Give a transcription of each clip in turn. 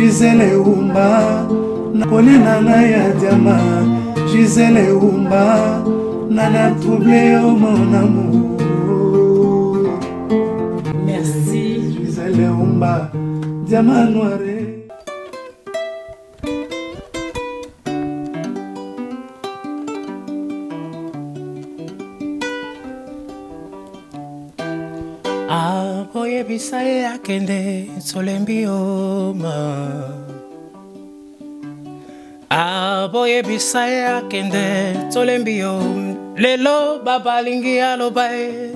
Gisele Umba Nakolina na ya diama Gisele Umba Nana troublé au mon amour. Merci Gisele Umba Diama noire. Boye bisaye akende solembi oma. Boye bisaye akende solembi om. Lelo baba lingi alobae.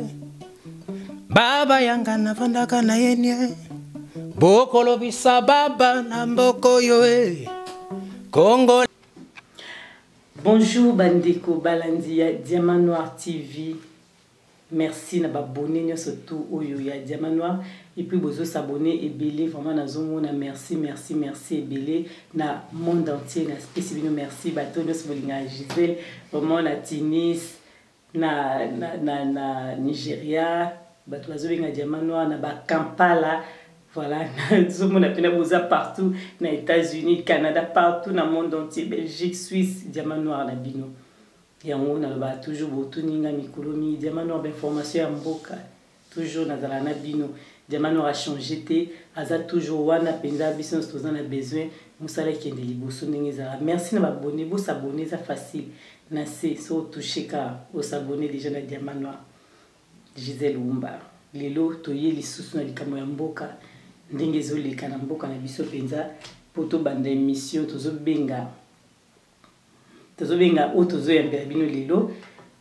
Baba yanga na vandaka na yenye. Bokolo bisa baba na mboko yoe. Congo. Bonjour Bandeko Balandia Diamant Noir TV. Merci na abonné surtout oyo ya Diamant Noir et puis bozo s'abonner et belé vraiment na zomona merci et belé na monde entier na spécialement merci bato nos bolinga Gisèle vraiment na Tunis na Nigeria bato bazo benga Diamant Noir na ba Kampala voilà zomona pena boza partout na États-Unis Canada partout na monde entier Belgique Suisse Diamant Noir na bino. Et on a toujours beaucoup de mikolomi, Diamant Noir d'information à Mboka, toujours dans la nabino, Diamant Noir a changé, aza toujours wana penza biso tous on a besoin, musala qui est de liboso n'engeza. Merci de m'abonner, vous s'abonner c'est facile, na c'est so toucher ka, vous s'abonner déjà na Diamant Noir. Gisele Umba, lelo toye lisusu na likamo ya Mboka, ndenge zoleka na Mboka na biso penza, poto banda émission tozo benga. Tozo benga o tozo yambela bino lelo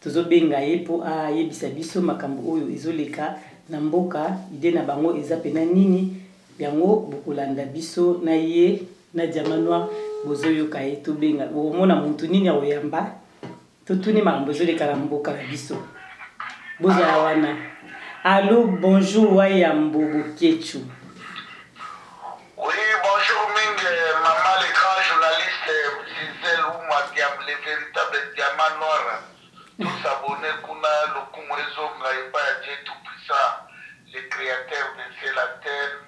tozo benga ye po a yebisa biso makambo oyo ezoleka na Mboka ide na bango eza pena nini yango bokolanda biso na ye na Diamant Noir bozo yoka ye to benga omona muntu nini ya oyamba to tuni makambo ezoleka na Mboka na biso bozo ya wana. Allô, bonjour Wayambo Bokechu. Oui, bonjour Ming, maman le grand journaliste Gisele Umba, le véritable Diamant Noir. Tous abonnés kuna Lokumwezo Ngaïba Dieu Tout-Puissant, le créateur de ciel la terre.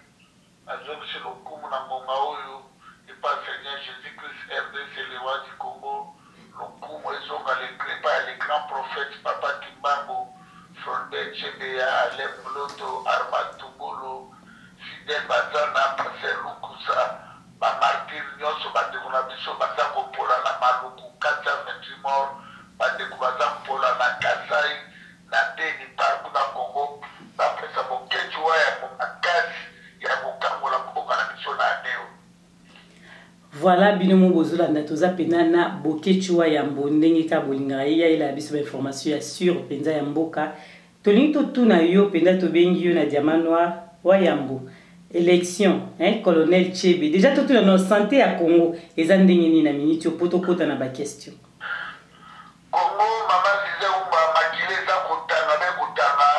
Azok c'est Lokumu na Monga Oyo, et pas Seigneur Jésus-Christ, RDC, le roi du Congo. Lokumwezo le grand prophète Papa Kimbango, Fronde Chebea, Alain Moloto, Armand Tumbolo, Fidel Bazana, Passer Lukusa, ma martyr nyonso bandeko na biso baza kopola na Maluku 428 morts, bandeko baza kopola na Kasai na Beni partout na Congo bapesa Bokechu ya makasi ya kokangola mboka na biso na aneo. Voilà binomo bozolanda toza pena na Bokechu ya mbondenge ka bolinga ya ila biso ba information ya sur penza ya Mboka tolingi to tuna yo penda to bengi yo na Diamant Noir Wayambo. Élection, colonel Tchebe. Déjà tout dans notre santé à Congo, et ça ndengeni na minute poto kota na ba question. Congo mama Gisele Umba makile za kutanga be kutanga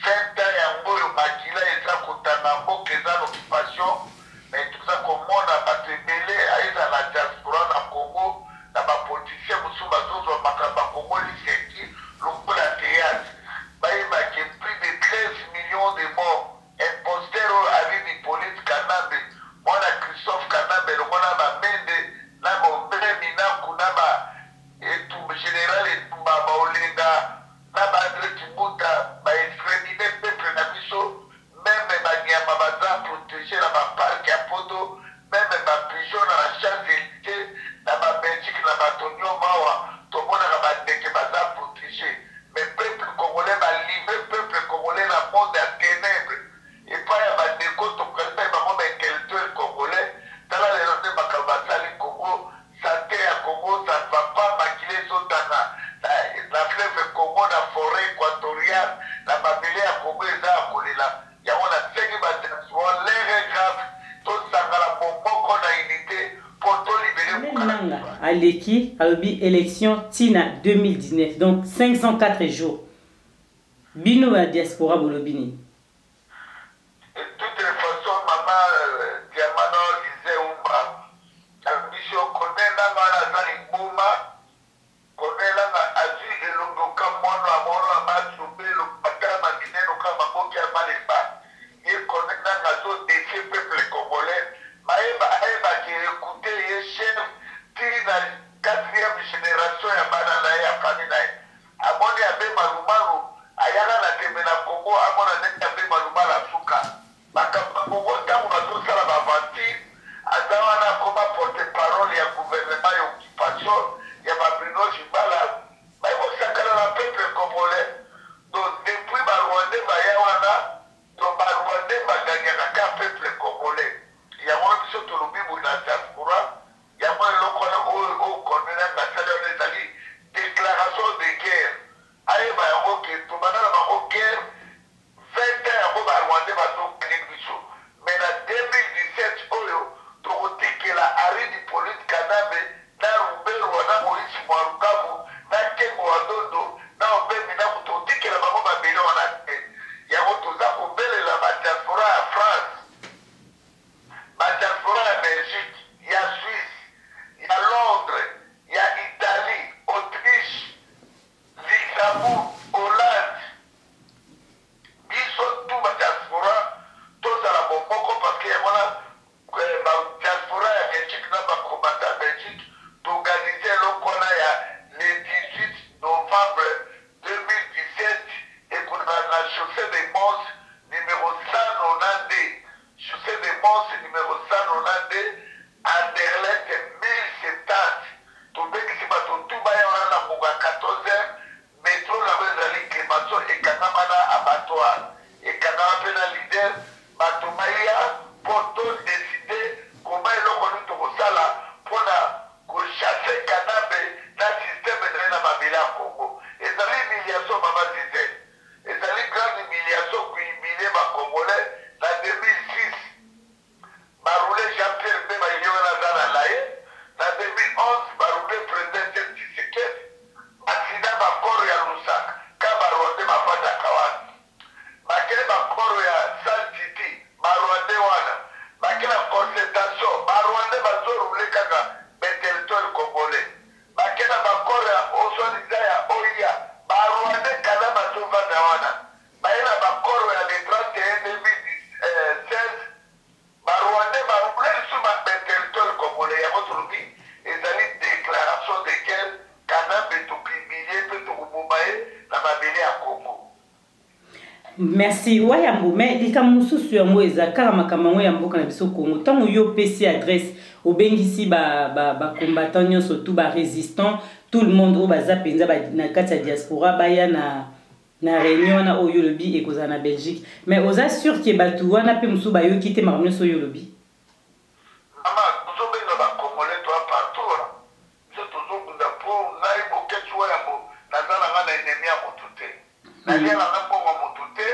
senta ya ngoyo makile za kutanga mboka za l'occupation mais tout ça komona batebele aiza na diaspora na Congo na ba politicien musuba zozo makamba Congo liseki lokola théâtre baïba qui plus de 13 millions de morts. Impostero Avini Police Kanambe, Mona Christophe Kanambe, le Mona Mende, Nabo Bremi, Nakunaba, et tout général et tout Baolinga, Naba André Tibuta, exterminer peuple Nabiso, même Banyama Baza protéger la parc à Poto, même ma prison dans la Champs-Élysées, dans ma Belgique, dans ma Tonio Mawa, tout le monde a que Baza protégé. Mais peuple congolais va livrer, peuple congolais dans le monde à ténèbres. Et pas à ma déco, ton président, il m'a dit qu'elle congolais. Dans la légende, ma Kabasali Congo, santé à Congo, ça ne va pas maquiller Zotana. La fleuve Congo, la forêt équatoriale, la babélé à Congo, et ça à Kolela. Il y a un cinq bâtiments, l'air est grave, tout ça, la bombe qu'on a unité pour tout libérer. Aleki, Alobi, élection Tina 2019, donc 504 jours. Bino à diaspora Bolobini. De toutes les façons, maman Diamant Noir Gisele Umba, la mission connaît la Zali Bouma, connaît la Azu et le Doka Mono à Mono à Matsoubé, le Patama Guinée, le Kamaboki à Maléba. Il connaît la zone des peuple congolais, Maïba diaspora ya Belgique na bakomata Belgique d'organiser l'okona ya le 18 novembre 2017 et qu'on a la chaussée des Mons numéro 192 chaussée des Mons numéro 192 Anderlecht 1070 tobekisi bato tubaya wana na munga 14h métro na bezali Clémenceau ekangamana abattoir ekangama mpe na leader bato maya poto décide koma eloko nini tokosala mpona kochasse kanabe na systeme ezali na mabele ya Congo ezali humiliation mama zize ezali grande humiliation kuhumilie bacongolais na 2006 barule Jean-Pierre Bemba yewe naza na laye na 2011 barule président Tshisekedi accident bakoro ya Lusaka ka barwande bafata kawani bakele bakoro ya Santiti barwande wana bakela concertation barwande bazorule kaka beteritoire congolais bakela bakoro ya osoniza ya oia barwande kana bazovanda wana bayela bakoro ya le 31 2016 barwande barule su beteritoire congolais ya motulubi ezali déclaration de guerre kana betukibilie pe tukubumaye na mabele ya Congo. Merci wayambo mais likambo mosusu yango eza kaka makambo yango ya mboka na biso Congo ntango yo opesi adresse obengisi bacombattant nyonso tout barésistant tout le monde oyo baza mpenza na kati ya diaspora baya na réunion wana oyo olobi ekozala na Belgique mais oza sûr ke bato wana mpe mosusu bayoki te makambo nyonso oyo olobi mama tozobenga bacongolais toa partout biso tozobunda mpo ngai bokeci wayambo naza na nga na enemi ya motu te naliaka mbongo ya motu te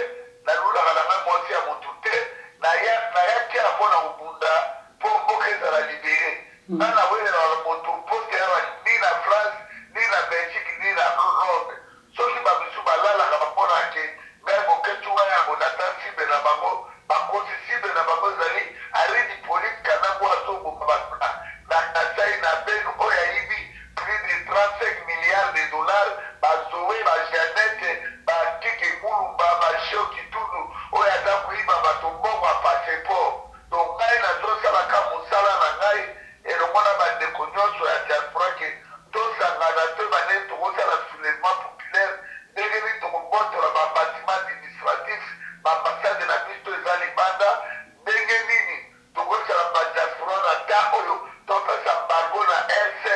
nalulaka na ngai mwasi ya motu te nayaki ya mpona kobunda mpo mboka ezala libere nga nawelela motu poste yawa ni na France ni na Belgique ni na Londres soki bamisu balalaka bapona ke ngai bokeci wayambo nata sibe na bango bakosi sibe na bango ezali aridi polite kanango azoboma bato na kasai na benu oyo ayibi plus de 35 milliards de dollars bazowe bajanete batike mulumba basheo kitunu oyo aza koyiba bato mbongo ya passeport donc ngai nazosalaka mosala na ngai elongo na bandeko nyonso ya diaspora ke tosangana te banei tokosala soulèvement populaire ndenge nini tokobotola babatiment administratif baambasade na biso eza libanda ndenge nini tokosala badiaspora na ta oyo topesa mbargo na R5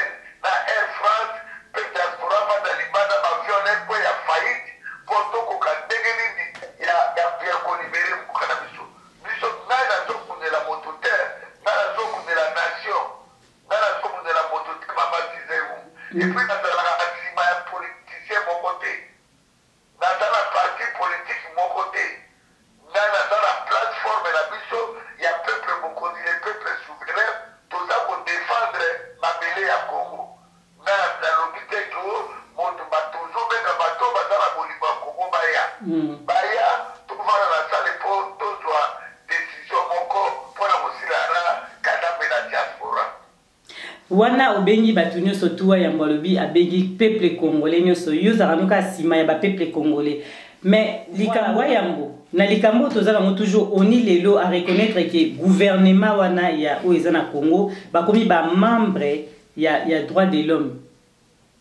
na Air France mpe diaspora banda libanda bavione mpo ya faillite mpo tokoka ndenge nini ya kolibere mboka na biso biso ngai nazokundela moto te ngai nazokundela nation ngai nazokundela moto te mama zizewu epui nazalaka nsima ya politicien moko te naza na parti politique moko te ngai naza na plateforme na biso ya peuple mokonzi le peuple souverain toza kodefendre mabele ya Congo ngai nalobi te to moto bato ozobenga bato baza na bolingo ya Congo baya tokofana na sale mpo tozwa décision moko mpona kosilana kadambe na diaspora wana obengi bato nyonso tuwa yambo alobi abengi peuple congolais nyonso yo ozalaka noka nsima ya bapeuple congolais mais likambo yambo na likambo tozala ngo toujours oni lelo a reconnaître que gouvernement wana ya oyo eza na Congo bakomi bamembre ya droit de l'homme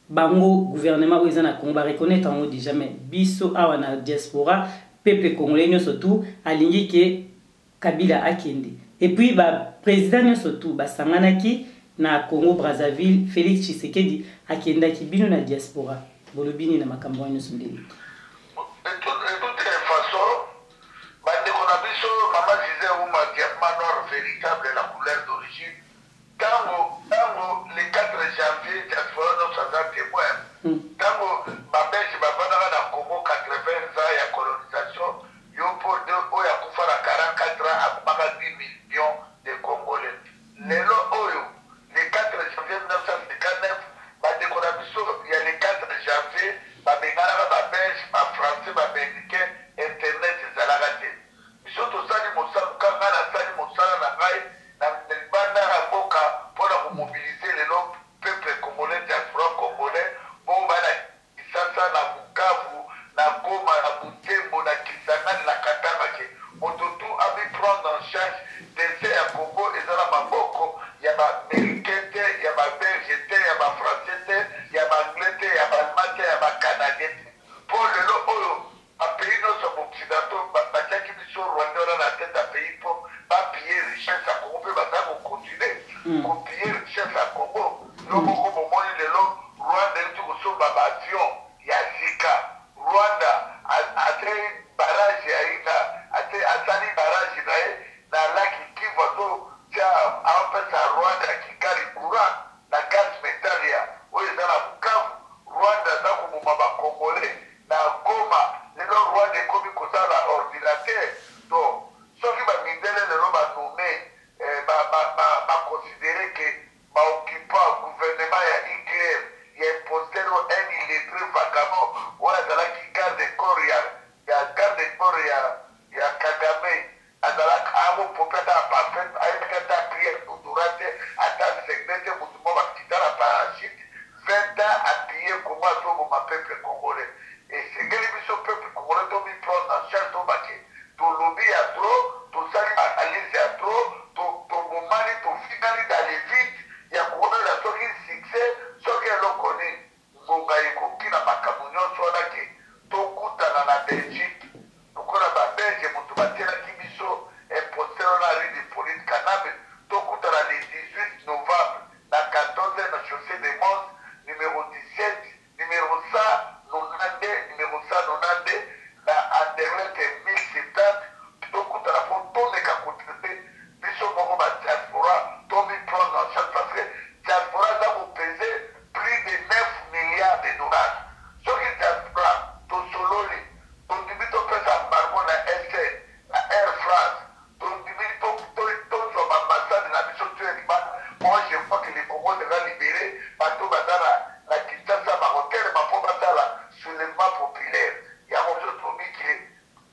bango gouvernement oyo eza na Congo bareconnaître yango déjà mais biso awa na diaspora peuple congolais nyonso tu alingi ke Kabila akende et puis président nyonso tu basanganaki na Congo Brazzaville Félix Tshisekedi akendaki bino na diaspora bolobini na makambo nyonso ndeni véritable la couleur d'origine. Quand le 4 janvier, diaspora nous faisons témoin. Quand ma belge m'a vendu dans Congo 80 ans de colonisation, yo pour deux oyo ya kufa na 44 ans à 10 millions de Congolais. Lelo oyo, le 4 janvier 1959, ba décora biso il y a le 4 janvier, ba bengana ba belge, ba français, ba américain, internet ezalaka te. Biso tosali mosala kanga na sali mosala na ngai na libanda ya mboka mpona komobilize lelo peuple congolais diaspora copier richesse ya Congo loboko bomoni lelo Rwanda euti kosomba baavion ya sika Rwanda ate barrage ya ina asali barrage na ye na laki Kivu azo tia aopesa Rwanda ya Kigali courant na gaz metalia oyo eza na Bukavu Rwanda aza koboma bakongole na Goma lelo Rwanda ekomi kozala ordinateur donc soki bamindele lelo banome baconsidere ke baoccupant gouvernement ya IKR ya imposter un illettré vagabond oyo azalaki garde corps ya Kagame azalaka amo pope ata parfait ayebiki ata priere odora te ata secret te motu mo bakita na parachute 20 ans appuye kongo azoboma peuple congolais esengeli biso peuple congolais tomiprendre en charge tobake tolobi ya tro tosali analyse ya tro tobomani tofingali dans les vides ya kokonela soki succès soki eloko nini ngonga ekoki na makambo nyonso wana ke tokutana na Belgique lokola babelge moto batielaki biso imposter wana rue de Pauline Kanabe tokutana le 18 novembre na 14 na chaussée de Mons numéro 17 numéro 192 numéro 192 na Anderlecht 1070 tokutana po tomeka kotraite biso moko ba diaspora tomi prendre en charge parce que diaspora eza kopese plus de 9 milliards de dollars soki diaspora tosololi tondimi topesa embargo na SN na Air France tondimi tozwa bambassade na biso tuelima moi je vois que le Congo sera libéré bato bazala na Kinshasa bahotel bapo bazala soulèvement populaire yango so tobi ke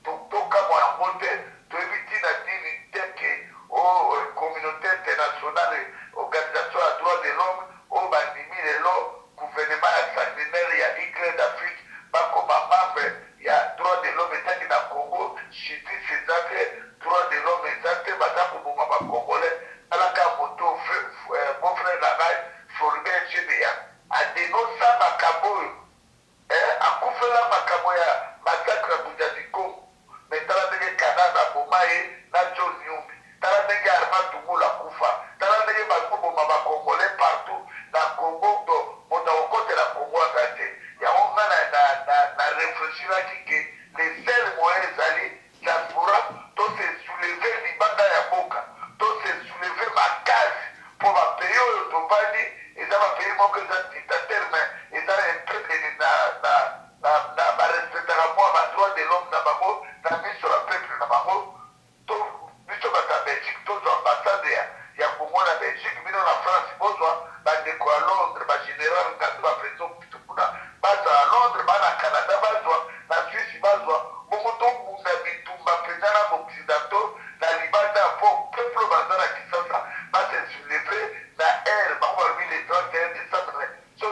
tokamwa yango te toyebi ntina nini te ke communauté internationale organisation ya droit de l'homme oyo bandimi lelo gouvernement ya sanguinaire ya Ukraine d'Afrique bakoma membre ya droit de l'homme etaki na Congo justice eza te droit de l'homme eza te baza koboma bakongolais alaka moto mon frère na ngai Floribert Chebeya adenosa makambo oyo akufela makambo ya massacre ya Bujadi Congo mais tala ndenge Canada aboma ye na John Yumbi tala ndenge Armand Tumula akufa tala ndenge bakoboma bakongolais partout na Congo do moto akokotela Congo aza te yango nga na réfléchiraki ke le seul moyen ezali diaspora to se soulever libanda ya boka to se soulever makasi mpo bapays oyo tobandi eza bapays moko eza dictateur mais eza na barespectaka mwa badroit de l'homme na bango na miso ya peuple na bango to biso bato ya Belgique tozwa ambassade ya Congo na Belgique bino na France bozwa bandeko ya Londres bagénéral ngando baprésident kuna bazwa ya Londres bana Canada bazwa na Suisse bazwa bongo tobunda bitumba mpenza na baoccidentaux na libanda po peuple baza na Kinshasa base souleve na air bango balobi le 31 décembre so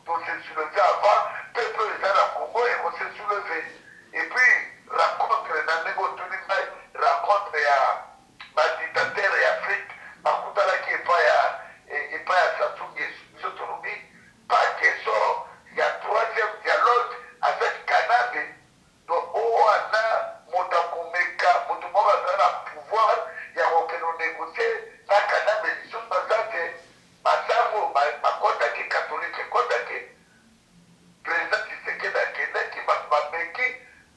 tose souleve avant peuple eza na Congo ekose souleve et puis rencontre na ndenge otuni ngai rencontre ya badictateur ya Afrique bakutalaki epai ya Sassou Nguesso biso tolobi pas question ya troisième dialogue avec Kanabe donc owana moto akomeka moto moko aza na pouvoir ya kokende onégocier na Kanabe lisusu baza te basango bakotaki catholique ekotaki président Tshisekedi akendaki bato bameki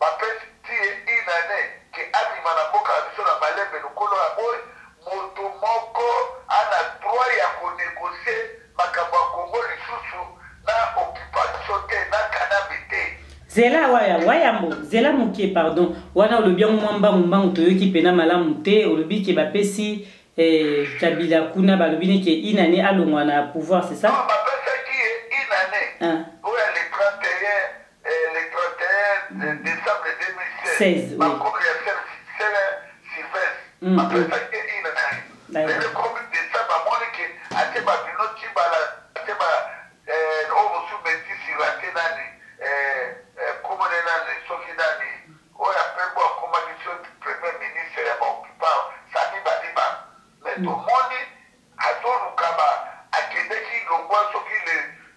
bapesi tie inane ke abima na mboka na biso na malembe lokolo ya boye moto moko ana droit ya konégocie makambo ya Congo lisusu na occupation te na Kanabe te zela wayambo zela mokie pardon wana olobi yango mwa mbangu toyoki pena malamu te olobi ke bapesi Kabila kuna balobi neke inane alongwa na pouvoir c'est ça bapesaki inane oyo le 31 décembre 2016 bakoko ya Sylvestre bapesaki inane lelo komi décembre amoni ke ate babino cibala ate oyo mosu metisila te nani komone nani soki nani oyo apembo akomaki so premier ministre ya baoccupant Sami Badibanga mais tomoni azoluka akendeki longwa soki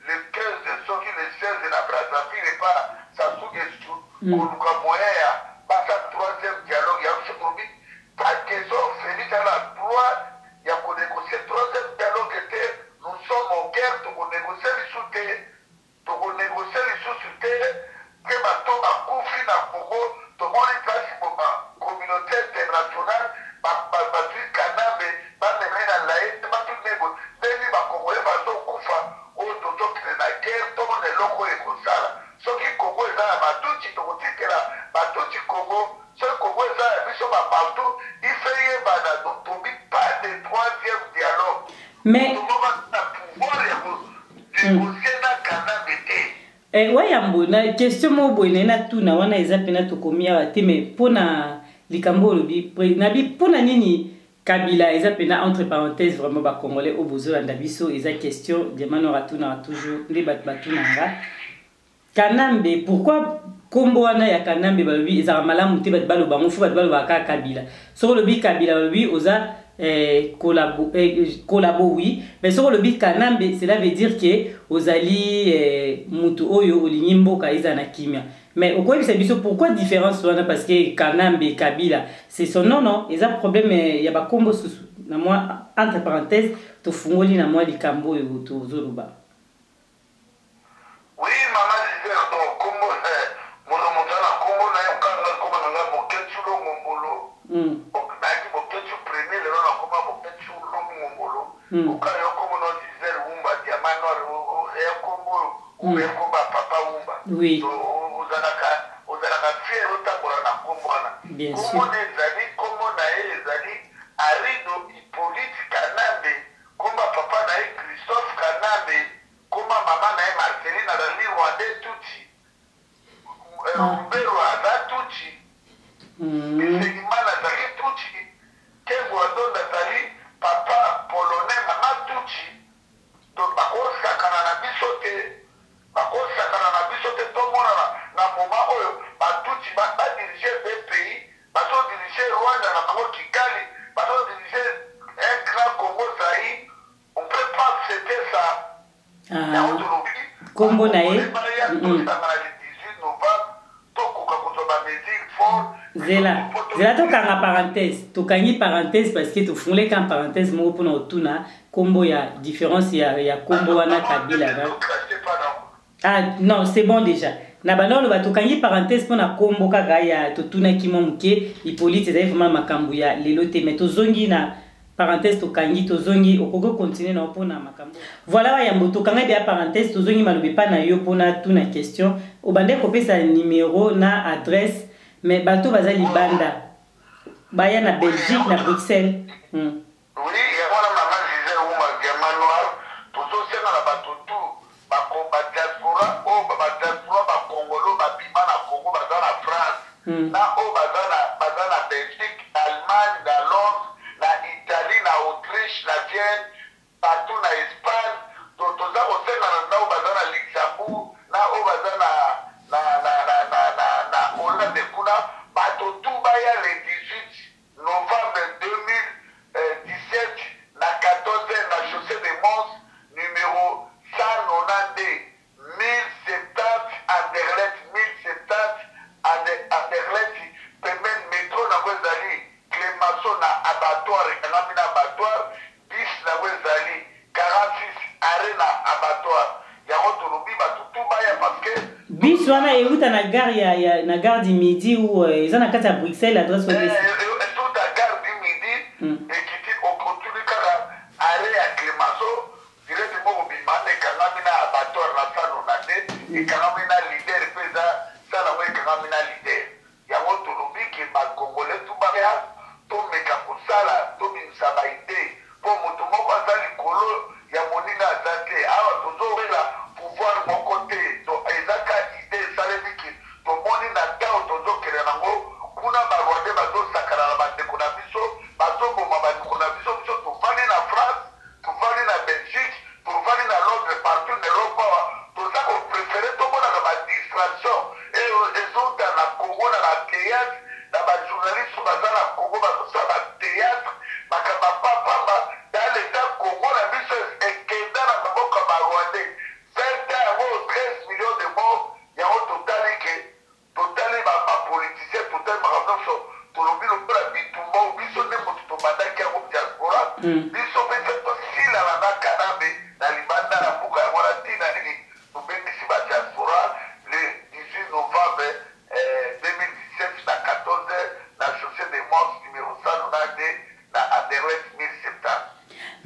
le 15 soki le 16 na Brazzaville epa Sassou Nguesso koluka moyen ya basa troisième dialogue ya sokobi pas question Félix a la droit ya konégocier troisième guerre tokonégocier lisusu te tokonégocier lisusu te mpe bato bakufi na Congo tomoni mpasi communauté internationale bazwi Kanambe bameme na laye te batunego ndeni bakongole bazokufa oyo tozokende na guerre tomona eloko oyo ekosala soki Congo eza na batuti tokotikela batuti Congo soki Congo eza ya biso bapartu ife yebana tobi pas de troisième dialogue mais na pouvoir ya konégocier na Kanambe te. wayambo na question mo boye na tuna wana eza pena tokomi awa te mais mpona likambo olobi nabi mpona nini Kabila eza pena entre parenthèses vraiment ba congolais au bozolanda biso eza question Diamano ratuna toujours nde batunanga Kanambe pourquoi kombo wana ya Kanambe balobi eza malamu te baloba mufu baloba ka Kabila soko lobi Kabila lobi oza collabo oui mais soko lobi Kanambe cela veut dire que ozali mutu oyo olingi mboka eza na kimia mais au quoi biso pourquoi différence wana parce que Kanambe Kabila c'est son nom non eza problème ya ba kombo susu na moi entre parenthèses to fungoli na moi likambo yo to zoluba. Oui maman disait donc kombo mono motala kombo na yokanga kombo na ngabo ketchulo ngombolo okaki bo ketchu premier le na kombo bo ketchu ngombolo okayo kombo no disait umba Diamano e kombo ou e komba papa umba oui ozalaka fier otambola na kombo wana kombo na ezali kombo na ye ezali Arido Hippolyte Kanambe komba papa na ye Christophe Kanambe komba mama na ye Marceline azali Rwandais tuti Mbero aza tuti Bisengimana azali tuti Kengo Adonda azali papa polonais mama tuti donc bakosakana na biso te tomona na moma oyo batuti badirige be pays bazodirige Rwanda na bango Kigali bazodirige un grand Congo Zaïre on peut pas accepter ça kombo na ye le 18 novembre tokoka kozwa bamesure fort zela tokanga parenthèse parce que tofungole ka parenthèse moko mpona otuna kombo ya différence ya kombo wana Kabila ah non c'est bon déjà na banolo batokangi parenthèse mpona kombo kaka ya totunaki mo moke Hippolyte ezali vraiment makambo ya lelo te mais tozongi na parenthèse tokangi tozongi okoki continuer na mpona makambo voilà wayambo tokanga bia parenthèse tozongi malobi pa na yo mpona tuna question obande kopesa numéro na adresse mais bato baza libanda baya na Belgique na Bruxelles oui yamona mama Gisèle Oumba Diamanoir tozosenga na bato tu badiaspora oyo badiaspora bakongolo babima na Congo baza na France na oyo baza na Belgique Allemagne na Londres na Italie na Autriche na Vienne partout na Espagne toza kosenga na oyo baza na Luxembourg na oyo baza na Hollande kuna bato tu baya le 18 novembre 2017 na 14 na chaussée de Mons numéro 192 1070 Anderlecht pembeni métro nango ezali Clémenceau na abattoir ekangami na abattoir bis nango ezali 46 arrêt na abattoir yango tolobi bato tu baya parce que bis wana euta na gare du midi ou eza na kati ya Bruxelles adresse euta gare du midi ekiti okotuli kaka arrêt ya Clémenceau direct moko bimana ekangami na abattoir na salo na te ekangami na leader mpe eza sala ngo ekangami na leader yango tolobi ke bakongole tu baya tomeka kosala tobimisa baide mpo moto moko aza likolo ya moninga aza te awa tozowela pouvoir moko te ezaka ide esalemi ke tomoni na ntango tozokele nango kuna barwande bazosakana na bandeko na biso bazoboma bandeko na biso tovandi na France tovandi na Belgique tovandi na Londres partout na Europe awa toza koprefere tomonaka badistraction ezota na Congo na théâtre na bajournaliste baza na Congo bazosala bathéâtre bakabapapamba dans l'état Congo na biso ekenda na maboko ya barwandais 20 yango 13 millions de morts yango totali bapoliticien totali makambo nyonso tolobi lokola bitumba biso nde moto tobandaki yango diaspora biso mpe tosilana na Kanambe na libanda na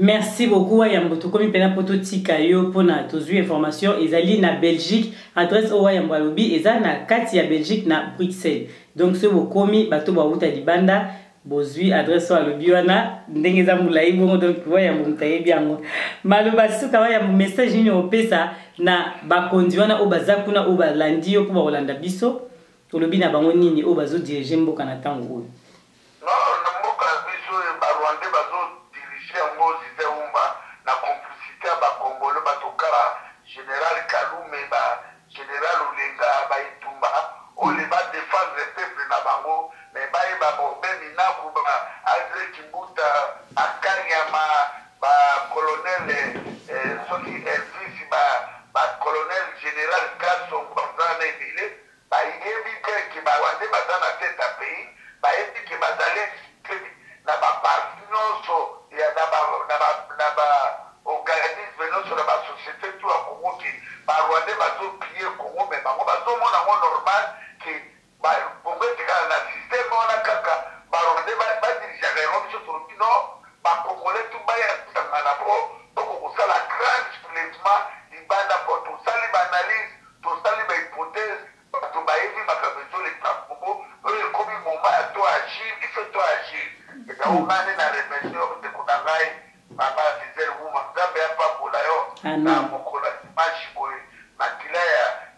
Merci beaucoup Yambo tokomi pena poto tika yo pona tozu information ezali na Belgique adresse o Yambo alobi eza na kati ya Belgique na Bruxelles donc ce bokomi bato ba uta libanda bozui adresse o alobi wana ndenge za mulai bongo donc wa Yambo mtayebi yango maloba suka wa Yambo message ni opesa na bakondi wana o bazakuna o balandi yo po ba Holanda biso tolobi na bango nini o bazo diriger mboka na tango Général Kalume, Général Olenga, Itumba, on les va défendre le peuple na bango, mais Bemina Kuba, André Kimbuta, Akanyama, colonel, Soki Elvis, colonel Général Kasson, Bandana Ebile, il évite que Wande Badana tête à pays, évite que Badale, na parti non so, il y a organisme non sur la société tout à Congo qui Rwanda bazo prier Congo mais bango bazo mona ngo normal que pour mettre dans le système on a kaka Rwanda ba dirige les hommes sur tout non ba congolais tout ba ya tangana pro donc ça la grande soulèvement libanda pour tout ça les analyse tout ça les hypothèses tout ba évi ba kabezo les Congo comme moment à toi agir il faut toi agir et donc on a na réflexion de Kodangai Mama Giselle Wouma, Zambe hapa kula yo na mokola majiboe makila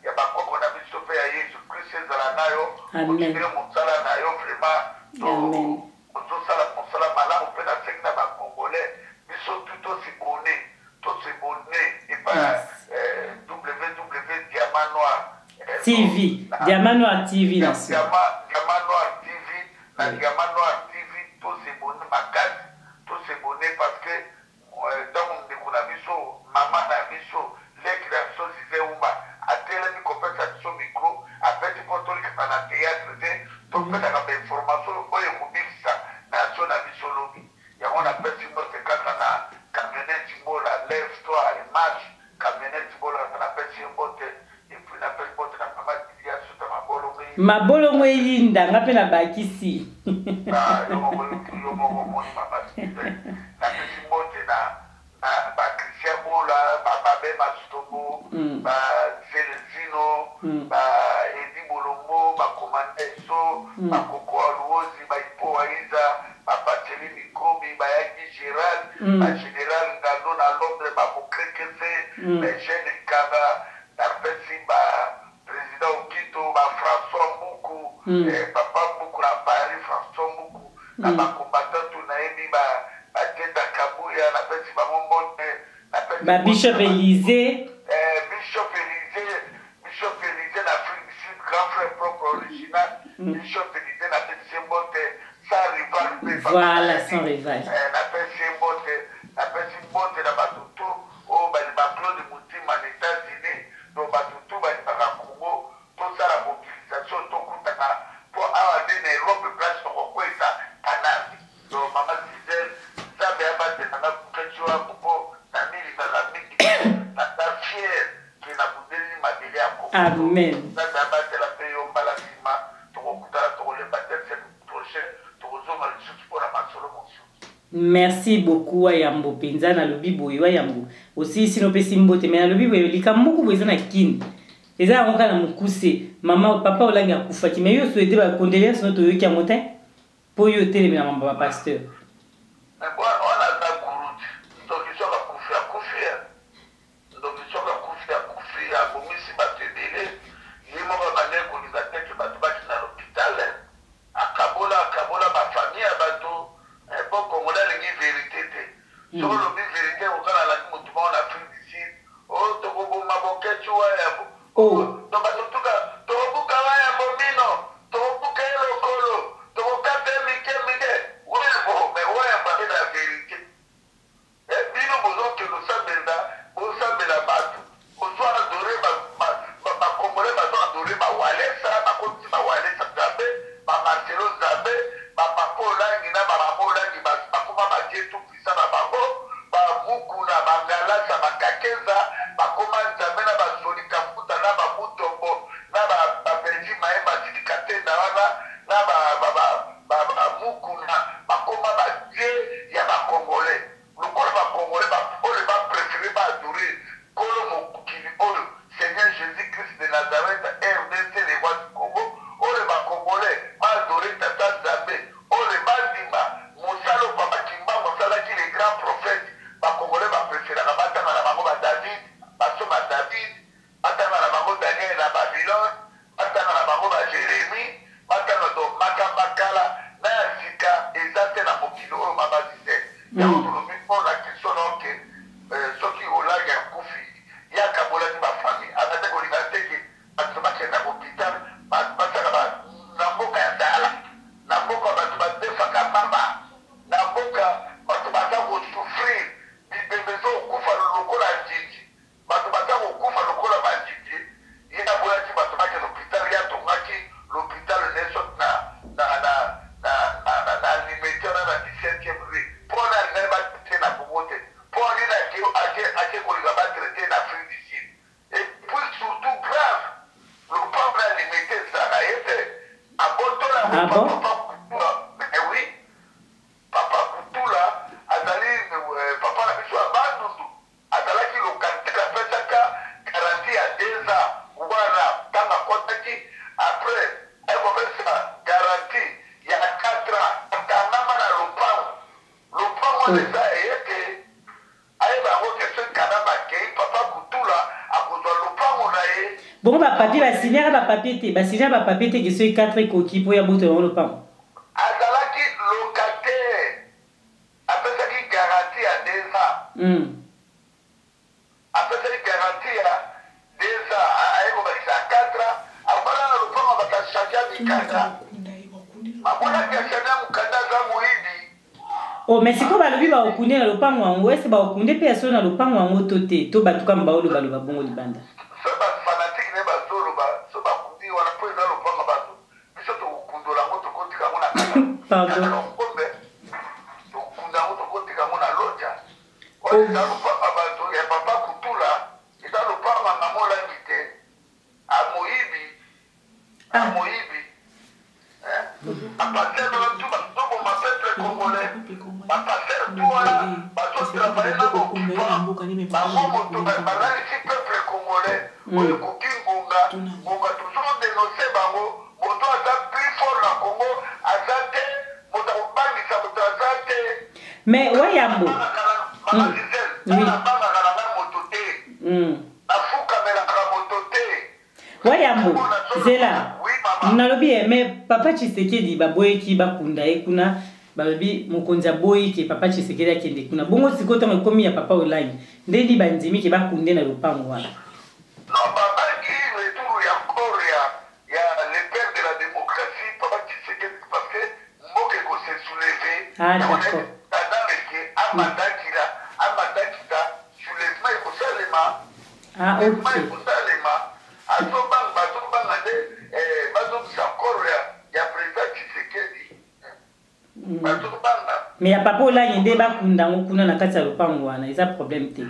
ya bakoko na biso pe ya Yesu Kristo ezala nayo okindele mosala na yo vraiment to sala mosala malamu pe na sekna ba congolais biso tout se bonner et pas Diamant Noir TV Diamant Noir TV là Diamant Noir TV na Diamant Noir TV to se bonner makasi to se bonner parce que dans mon découvert maman na biso l'écriture disait Oumba a télé compensation micro après tu portes le na théâtre donc fait la information au yekubisa na zone biso lobby ya on appelle si moi c'est quand na camionnette mola lève toi et marche camionnette mola na appelle si mbote et puis na appelle mbote na mama dia suta mabolo mwelinda ngape na bakisi yo mo mama na pesi mbote na ba Christian Bola ba Bema Stobo ba Zelezino ba Edi Bolombo ba Komandeso ba Koko Aluozi ba Ipo Aiza ba Pateli Mikobi ba Yagi Gérald ba Général Ngalo na Londres ba Bokrekese ba Jeune Kaba na pesi ba Président Okito ba François Mbuku Papa Mbuku na Paris François Mbuku na ba combattant na ebi ba Bishop Élysée Bishop Élysée l'Afrique du Sud grand frère propre original Bishop Élysée la petit mbote sans rival voilà sans rival la petit mbote la batutu au ba Claude Moutima aux États-Unis donc batutu ba Congo tout ça la mobilisation tout kutaka pour avoir des Europe place pour quoi ça canal donc maman disait ça bien battre na kujua popo na mili na la miki na fier qui na budeli madele yako amen ça bien battre la paix au balasima to kutala to le battre cette prochain to zoma le sous pour la masolo monso. Merci beaucoup Yambo penza na lobi boyo Yambo aussi sino pesi mbote mais na lobi boyo likamoko boyo na kin eza ngonka na mukuse mama papa olanga kufa ki mais yo souhaiter ba condoléances no to yoki amotin po yo tele na mamba pasteur. Bon, ba papier, ba signer, ba papier, ba signer, ba papier, qui sont 4 coquilles pour y aboutir dans le pain. Azalaki locataire. Après ça, qui garantit à 2 ans. Après ça, qui garantit à 2 ans. À 4 ans. Après là, le pain, on va changer à Mikanda. Mamona qui a changé à Mikanda, ça mouidi. Oh, mais c'est quoi le biba au Koundé dans le pain ou en ouest, bah au Koundé, personne dans le pain ou en autoté. Tout bat tout comme baolo baloba bon au Libanda. Pardon. Mais ouais, Yambo. Oui. Ouais, Yambo. Zela. Nalobi, mais papa Tshisekedi baboye ki bakunda ekuna babi mokonza boye ki papa Tshisekedi akende kuna. Bongo sikoto ngokomi ya papa online. Ndeli bandimi ki bakunde na lupango wana. Non, papa qui retour ya Korea, ya le père de la démocratie, papa Tshisekedi parce que moke ko se soulever. Ah d'accord. Ah, ok. Mais il n'y a pas pour là, il y a des bas qui ont kuna na kati ya lupango wana, il y a problème te.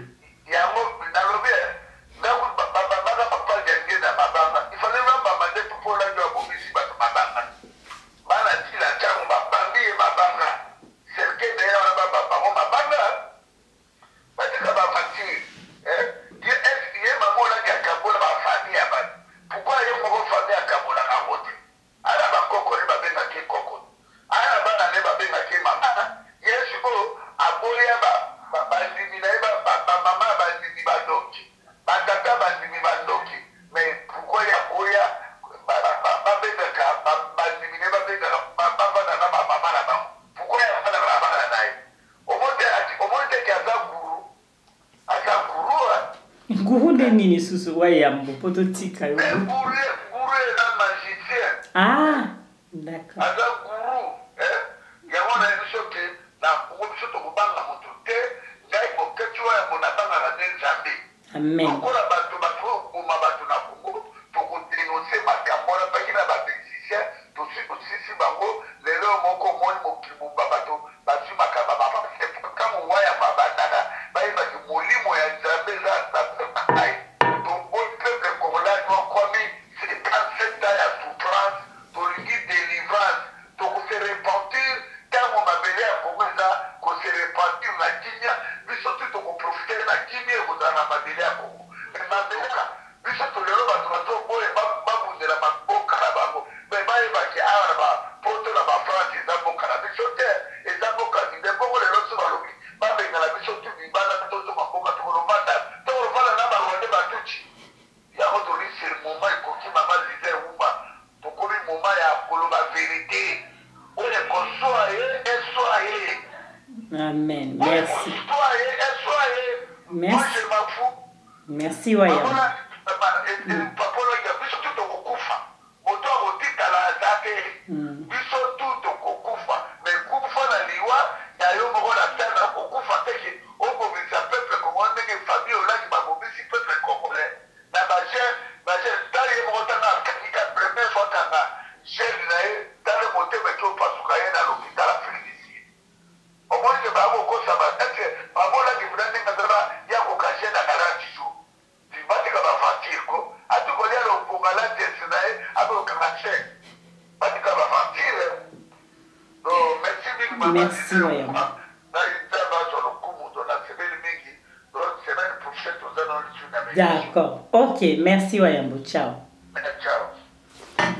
Nini susu wa Yambo poto tika yo. Ah, d'accord. Aza guru, yango na bisoke na ko bisoto ko banga motote, ngai ko ketwa ya mona banga na nzambe. Amen. Ko la bato bato ko mabato na Congo, to ko dénoncer makambo na bakina ba musicien, to si bango lelo moko moni mokibu babato, ba si makaba ba kama waya babana, ba iba ki molimo ya nzambe za ai. Amen. Merci. Merci. Merci, Waya. Merci, Waya. D'accord. Ok, merci Wayambo. Ciao.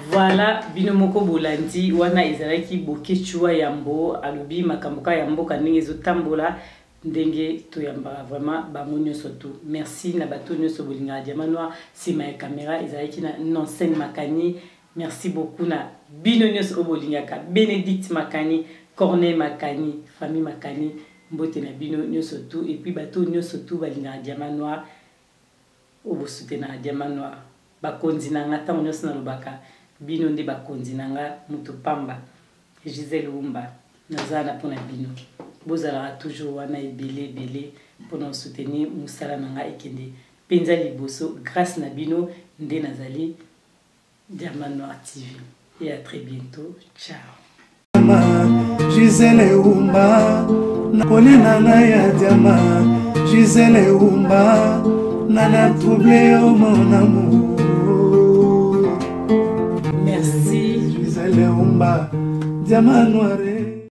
Voilà, binomoko bolandi wana ezalaki boke chua yambo alubi makamboka yambo kaningi zo tambola ndenge toyamba vraiment bamonyo surtout. Merci na bato nyonso bolinga Diamant Noir si ma caméra ezalaki na Nonsen Makani. Merci beaucoup na bino nyonso obolingaka Bénédicte Makani, Corneille Makani, famille Makani, mbote na bino nyonso tout et puis bato nyonso tout balinga Diamant Noir obosute na Diamant Noir. Bakonzi nanga ta nyonso na lobaka bino nde bakonzi nanga mutu pamba. Gisèle Oumba nazana pona bino. Bozala toujours wana ebele pour nous soutenir musala nanga ekende penza liboso grâce na bino nde nazali Diamant Noir TV et à très bientôt. Ciao. Gisèle Oumba nakoli nanga ya Diamant. Gisèle Oumba nana troublé au mon amour. Merci Gisèle Oumba Diamant Noir.